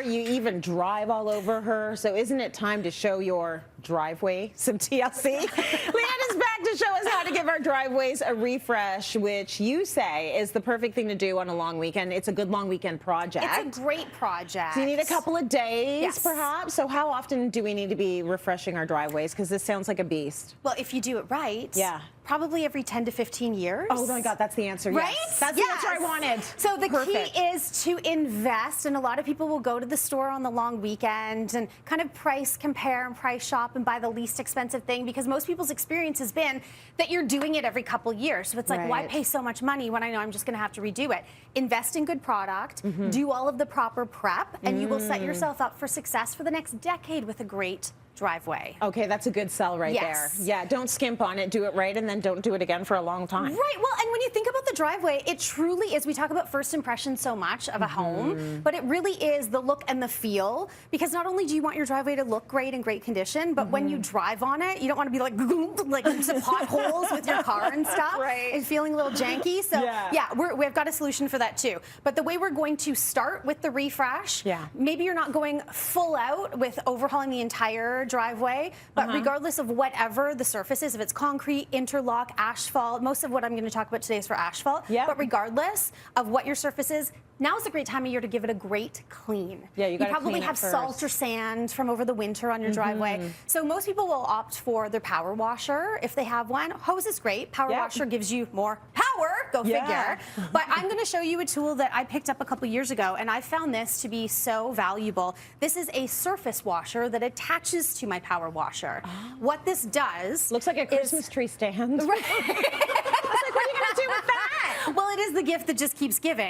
you even drive all over her. So isn't it time to show your driveway some TLC? Leigh-Ann is back to show us how to give our driveways a refresh, which you say is the perfect thing to do on a long weekend. It's a good long weekend project. It's a great project. So you need a couple of days, yes, perhaps. So how often do we need to be refreshing our driveways? Because this sounds like a beast. Well, if you do it right, yeah, probably every 10 to 15 years. Oh my God, that's the answer. Right? Yes. That's the answer I wanted. So the Perfect. key is to invest, and a lot of people will go to the store on the long weekend and kind of price compare and price shop and buy the least expensive thing, because most people's experience has been that you're doing it every couple years. So it's like, why pay so much money when I know I'm just going to have to redo it? Invest in good product, do all of the proper prep, and you will set yourself up for success for the next decade with a great driveway. Okay, that's a good sell right there. Yeah, don't skimp on it. Do it right, and then don't do it again for a long time. Right. Well, and when you think about the driveway, it truly is. We talk about first impressions so much of a home, but it really is the look and the feel, because not only do you want your driveway to look great in great condition, but when you drive on it, you don't want to be like some potholes with your car and stuff, and feeling a little janky. So yeah, we've got a solution for that too. But the way we're going to start with the refresh, maybe you're not going full out with overhauling the entire driveway, but regardless of whatever the surface is, if it's concrete, interlock, asphalt, most of what I'm going to talk about today is for asphalt, but regardless of what your surface is, now is a great time of year to give it a great clean. Yeah, you probably have salt or sand from over the winter on your driveway. So most people will opt for their power washer if they have one. Hose is great. Power washer gives you more power, go figure. But I'm going to show you a tool that I picked up a couple years ago, and I found this to be so valuable. This is a surface washer that attaches to my power washer. What this does... Looks like a Christmas tree stand. Right. I was like, what are you going to do with that? Well, it is the gift that just keeps giving.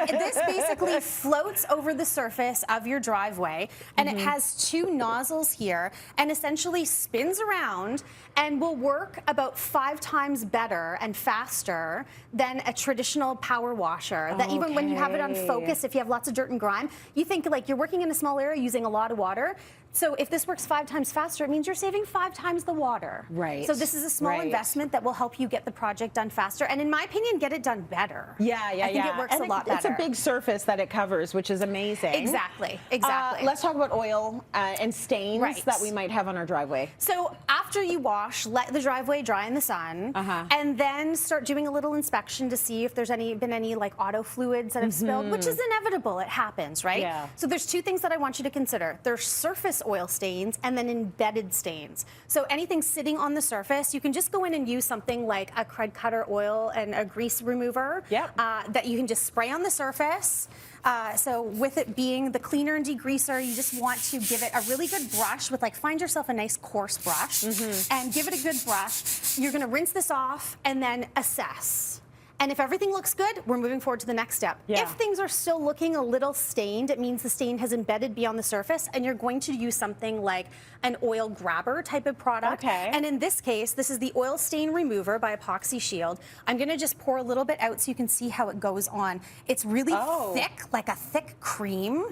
This basically floats over the surface of your driveway, and it has two nozzles here, and essentially spins around and will work about 5 times better and faster than a traditional power washer. That even when you have it on focus, if you have lots of dirt and grime, you think like you're working in a small area using a lot of water. So if this works 5 times faster, it means you're saving 5 times the water. Right. So this is a small investment that will help you get the project done faster, and in my opinion, get it done better. I think it works a lot better. It's a big surface that it covers, which is amazing. Exactly. Let's talk about oil and stains that we might have on our driveway. So after you wash, let the driveway dry in the sun, and then start doing a little inspection to see if there's been any like auto fluids that have spilled, which is inevitable. It happens, right? Yeah. So there's 2 things that I want you to consider. There's surface oil stains and then embedded stains. So anything sitting on the surface, you can just go in and use something like a crud cutter oil and a grease remover that you can just spray on the surface. So with it being the cleaner and degreaser, you just want to give it a really good brush with find yourself a nice coarse brush and give it a good brush. You're going to rinse this off and then assess. And if everything looks good, we're moving forward to the next step. If things are still looking a little stained, it means the stain has embedded beyond the surface, and you're going to use something like an oil grabber type of product. And in this case, this is the oil stain remover by Epoxy Shield. I'm going to just pour a little bit out so you can see how it goes on. It's really thick, like a thick cream,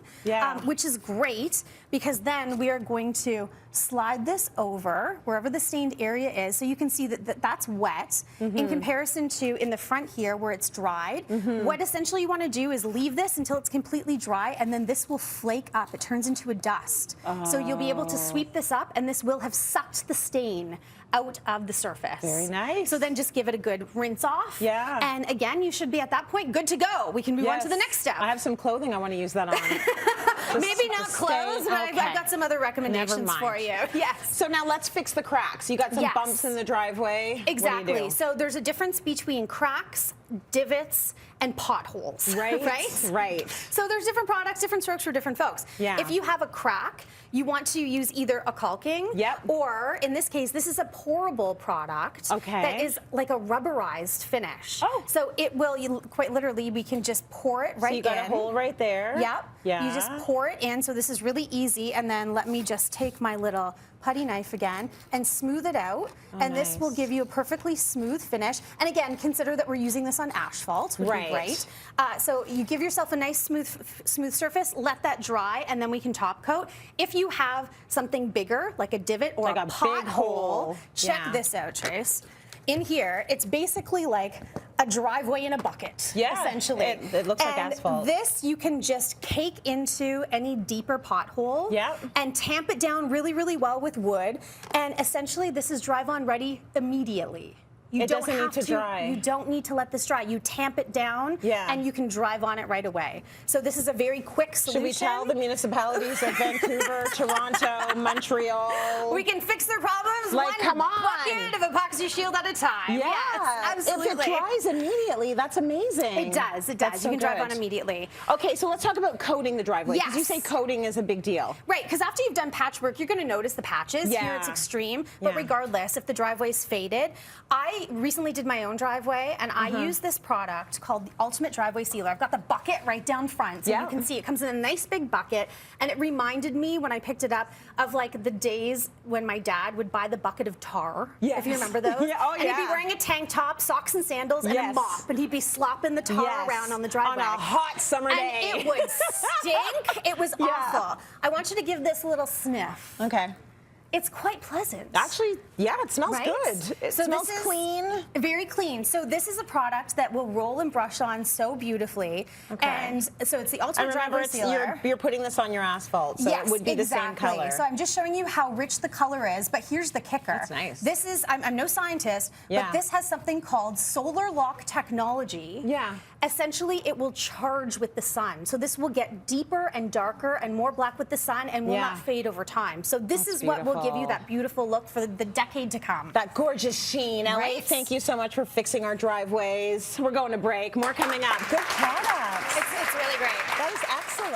which is great, because then we are going to slide this over wherever the stained area is, so you can see that that's wet in comparison to in the front here where it's dried. What essentially you want to do is leave this until it's completely dry, and then this will flake up. It turns into a dust. So you'll be able to sweep this up, and this will have sucked the stain out of the surface. Very nice. So then just give it a good rinse off. And again, you should be at that point good to go. We can move on to the next step. I have some clothing I want to use that on. Maybe not clothes, but I've got some other recommendations for you. Yes. So now let's fix the cracks. You got some bumps in the driveway. Exactly. What do you do? So there's a difference between cracks, divots, and potholes. Right. So there's different products, different strokes for different folks. If you have a crack, you want to use either a caulking, or in this case, this is a pourable product that is like a rubberized finish. So it will, quite literally, we can just pour it right in. So you got a hole right there. You just pour it in. So this is really easy. And then let me just take my little putty knife again and smooth it out, and this will give you a perfectly smooth finish. And again, consider that we're using this on asphalt, which would be great. So you give yourself a nice smooth surface, let that dry, and then we can top coat. If you have something bigger, like a divot or like a pothole, check this out, Trace. In here, it's basically like a driveway in a bucket, essentially. It looks like asphalt. This you can just cake into any deeper pothole and tamp it down really, really well with wood. And essentially, this is drive-on ready immediately. It doesn't need to dry. You don't need to let this dry. You tamp it down, and you can drive on it right away. So this is a very quick solution. Should we tell the municipalities of Vancouver, Toronto, Montreal? We can fix their problems like, one bucket of epoxy shield at a time. Yeah, yes, absolutely. If it dries immediately, that's amazing. It does. It does. That's you can drive good. on immediately. Okay, so let's talk about coating the driveway. Because you say coating is a big deal. Right, because after you've done patchwork, you're going to notice the patches. Here it's extreme, but regardless, if the driveway's faded, I recently did my own driveway, and I use this product called the Ultimate Driveway Sealer. I've got the bucket right down front, so you can see it comes in a nice big bucket, and it reminded me when I picked it up of like the days when my dad would buy the bucket of tar, if you remember those. And he'd be wearing a tank top, socks and sandals, and a mop, and he'd be slopping the tar around on the driveway. On a hot summer day. And it would stink. It was awful. I want you to give this a little sniff. Okay. It's quite pleasant. Actually, it smells good. It smells clean. Very clean. So this is a product that will roll and brush on so beautifully. Okay. And so it's the Ultimate Driveway Sealer. You're putting this on your asphalt, so it would be the same color. So I'm just showing you how rich the color is, but here's the kicker. That's nice. This is, I'm no scientist, but this has something called solar lock technology. Essentially, it will charge with the sun. So this will get deeper and darker and more black with the sun and will not fade over time. So this is what will give you that beautiful look for the decade to come. That gorgeous sheen. Ellie, thank you so much for fixing our driveways. We're going to break. More coming up. Good products. It's really great.